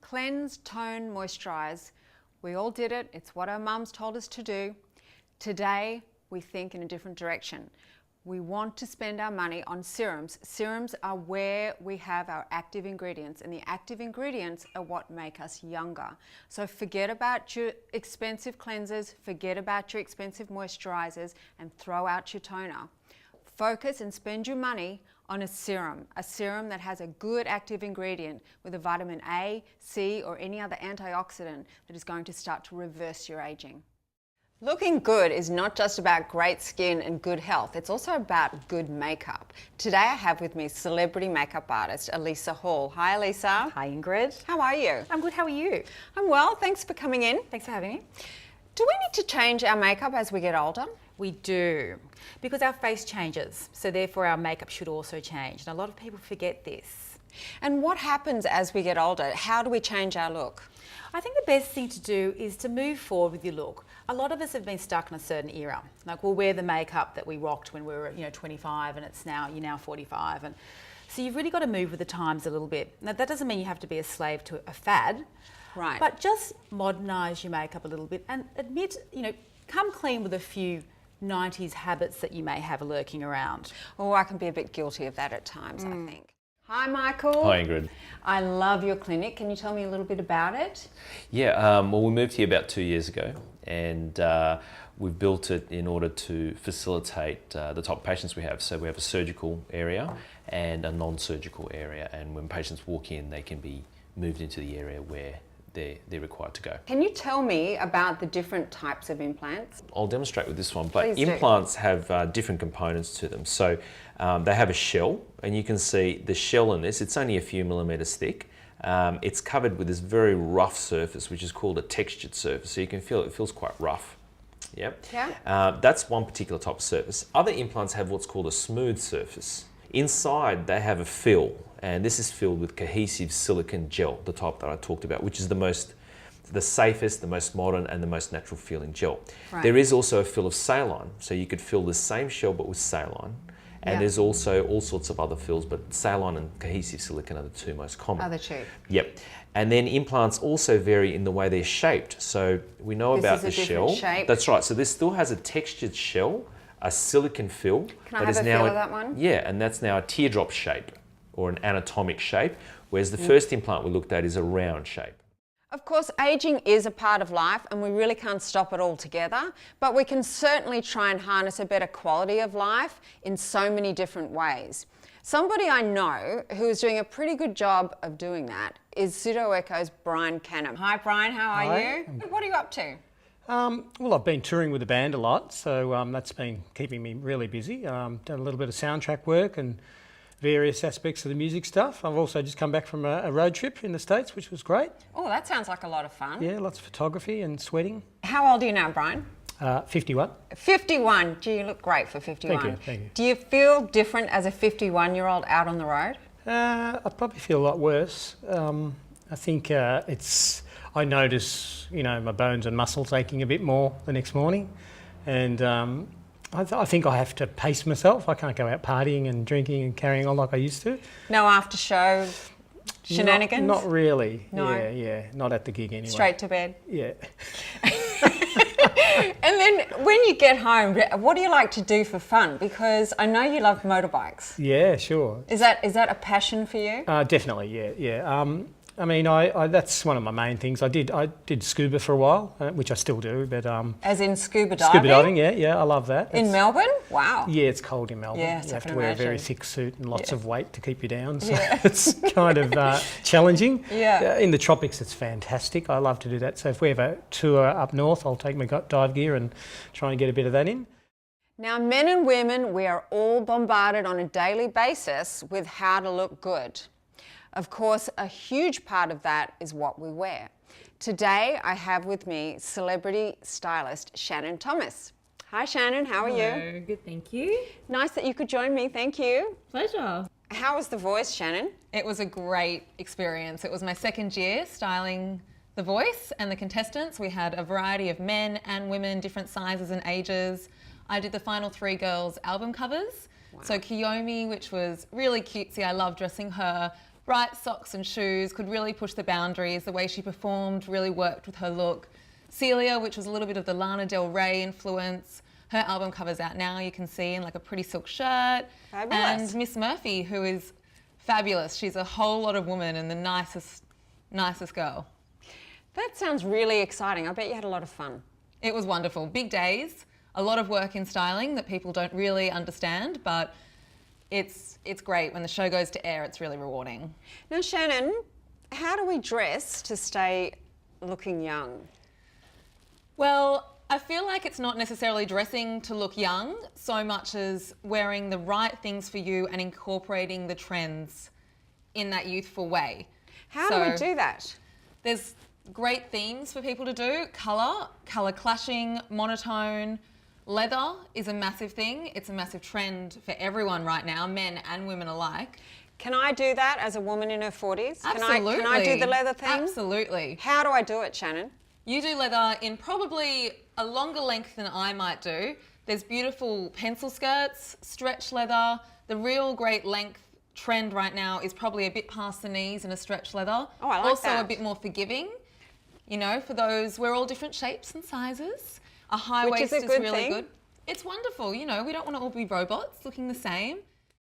Cleanse, tone, moisturize. We all did it. It's what our mums told us to do. Today, we think in a different direction. We want to spend our money on serums. Serums are where we have our active ingredients, and the active ingredients are what make us younger. So forget about your expensive cleansers, forget about your expensive moisturizers, and throw out your toner. Focus and spend your money on a serum that has a good active ingredient with a vitamin A, C, or any other antioxidant that is going to start to reverse your aging. Looking good is not just about great skin and good health, it's also about good makeup. Today I have with me celebrity makeup artist Elisa Hall. Hi Elisa. Hi Ingrid. How are you? I'm good, how are you? I'm well, thanks for coming in. Thanks for having me. Do we need to change our makeup as we get older? We do, because our face changes, so therefore our makeup should also change, and a lot of people forget this. And what happens as we get older? How do we change our look? I think the best thing to do is to move forward with your look. A lot of us have been stuck in a certain era. Like we'll wear the makeup that we rocked when we were 25 and you're now 45. And so you've really got to move with the times a little bit. Now that doesn't mean you have to be a slave to a fad. Right. But just modernise your makeup a little bit and admit, come clean with a few 90s habits that you may have lurking around. Oh, I can be a bit guilty of that at times, I think. Hi Michael. Hi Ingrid. I love your clinic. Can you tell me a little bit about it? Yeah, well we moved here about 2 years ago, and we've built it in order to facilitate the type of patients we have. So we have a surgical area and a non-surgical area, and when patients walk in they can be moved into the area where they're required to go. Can you tell me about the different types of implants? I'll demonstrate with this one, but Please do. implants have different components to them. So they have a shell, and you can see the shell in this, it's only a few millimeters thick. It's covered with this very rough surface, which is called a textured surface. So you can feel it feels quite rough. Yep. Yeah. That's one particular type of surface. Other implants have what's called a smooth surface. Inside they have a fill, and this is filled with cohesive silicone gel, the type that I talked about, which is the safest, the most modern, and the most natural feeling gel. Right. There is also a fill of saline, so you could fill the same shell but with saline. And there's also all sorts of other fills, but saline and cohesive silicone are the two most common. Are the two? Yep. And then implants also vary in the way they're shaped. So we know about the shell. Shape. That's right. So this still has a textured shell, a silicone fill. Can I have a feel of that one? Yeah, and that's now a teardrop shape or an anatomic shape, whereas the first implant we looked at is a round shape. Of course, aging is a part of life and we really can't stop it altogether, but we can certainly try and harness a better quality of life in so many different ways. Somebody I know who is doing a pretty good job of doing that is Pseudo Echo's Brian Canham. Hi Brian, how are Hi. you? What are you up to? Well, I've been touring with the band a lot, so that's been keeping me really busy. Done a little bit of soundtrack work and various aspects of the music stuff. I've also just come back from a road trip in the States, which was great. Oh, that sounds like a lot of fun. Yeah, lots of photography and sweating. How old are you now, Brian? 51. 51. Gee, you look great for 51. Thank you. Do you feel different as a 51-year-old out on the road? I probably feel a lot worse. I think I notice, my bones and muscles aching a bit more the next morning. And I think I have to pace myself. I can't go out partying and drinking and carrying on like I used to. No after show shenanigans? Not really. No? Yeah. Not at the gig anyway. Straight to bed? Yeah. And then when you get home, what do you like to do for fun? Because I know you love motorbikes. Yeah, sure. Is that a passion for you? Definitely, yeah. I that's one of my main things. I did scuba for a while, which I still do, but As in scuba diving? scuba diving, yeah, I love that. In Melbourne? Wow. Yeah, it's cold in Melbourne. Yes, you I have can to wear a very imagine. thick suit and lots of weight to keep you down. So Yeah. it's kind of challenging. Yeah. In the tropics, it's fantastic. I love to do that. So if we have a tour up north, I'll take my dive gear and try and get a bit of that in. Now, men and women, we are all bombarded on a daily basis with how to look good. Of course, a huge part of that is what we wear. Today, I have with me celebrity stylist Shannon Thomas. Hi Shannon, how are you? Hello, good, thank you. Nice that you could join me, thank you. Pleasure. How was the voice, Shannon? It was a great experience. It was my second year styling The Voice and the contestants. We had a variety of men and women, different sizes and ages. I did the final 3 girls' album covers. Wow. So Kiyomi, which was really cutesy, I love dressing her. bright socks and shoes, could really push the boundaries. The way she performed really worked with her look. Celia, which was a little bit of the Lana Del Rey influence. Her album cover's out now, you can see, in like a pretty silk shirt. Fabulous. And Miss Murphy, who is fabulous. She's a whole lot of woman and the nicest girl. That sounds really exciting. I bet you had a lot of fun. It was wonderful. Big days, a lot of work in styling that people don't really understand, but it's great. When the show goes to air, it's really rewarding. Now, Shannon, how do we dress to stay looking young? Well, I feel like it's not necessarily dressing to look young so much as wearing the right things for you and incorporating the trends in that youthful way. How do we do that? There's great themes for people to do. Colour clashing, monotone. Leather is a massive thing. It's a massive trend for everyone right now, men and women alike. Can I do that as a woman in her 40s? Absolutely. Can I do the leather thing? Absolutely. How do I do it, Shannon? You do leather in probably a longer length than I might do. There's beautiful pencil skirts, stretch leather. The real great length trend right now is probably a bit past the knees in a stretch leather. Oh, I like also that. a bit more forgiving. You know, for those, we're all different shapes and sizes. A high Which is waist a good really thing. good. It's wonderful. You know, we don't want to all be robots looking the same.